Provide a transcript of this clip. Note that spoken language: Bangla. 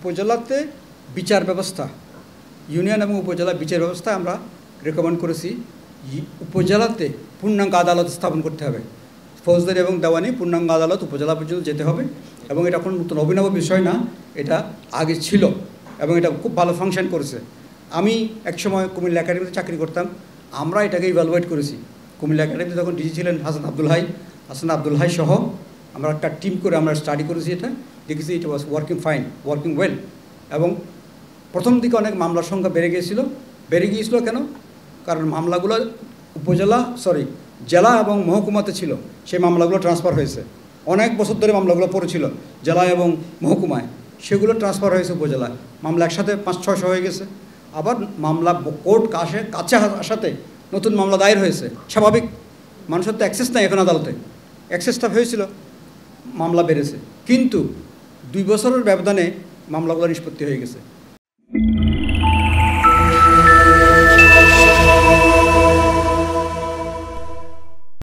উপজেলাতে বিচার ব্যবস্থা, ইউনিয়ন এবং উপজেলা বিচার ব্যবস্থা আমরা রেকমেন্ড করেছি উপজেলাতে পূর্ণাঙ্গ আদালত স্থাপন করতে হবে। ফৌজদারি এবং দেওয়ানি পূর্ণাঙ্গ আদালত উপজেলা পর্যন্ত যেতে হবে এবং এটা কোনো নতুন অভিনব বিষয় না, এটা আগে ছিল এবং এটা খুব ভালো ফাংশন করেছে। আমি একসময় কুমিল্লা একাডেমিতে চাকরি করতাম, আমরা এটাকে ইভ্যালুয়েট করেছি। কুমিল্লা একাডেমিতে তখন ডিজি ছিলেন হাসান আব্দুল হাই সহ আমরা একটা টিম করে আমরা স্টাডি করেছি, এটা দেখেছি ইট ওয়াজ ওয়ার্কিং ওয়েল। এবং প্রথম দিকে অনেক মামলার সংখ্যা বেড়ে গিয়েছিল কেন? কারণ মামলাগুলো জেলা এবং মহকুমাতে ছিল, সেই মামলাগুলো ট্রান্সফার হয়েছে। অনেক বছর ধরে মামলাগুলো পড়েছিল জেলা এবং মহকুমায়, সেগুলো ট্রান্সফার হয়েছে উপজেলায়। মামলা একসাথে 500-600 হয়ে গেছে। আবার মামলা কোর্ট কাছে আসাতে নতুন মামলা দায়ের হয়েছে। স্বাভাবিক, মানুষের তো অ্যাক্সেস নাই এখন আদালতে, অ্যাক্সেসটা হয়েছিল, মামলা বেড়েছে। কিন্তু 2 বছরের ব্যবধানে মামলাগুলো নিষ্পত্তি হয়ে গেছে।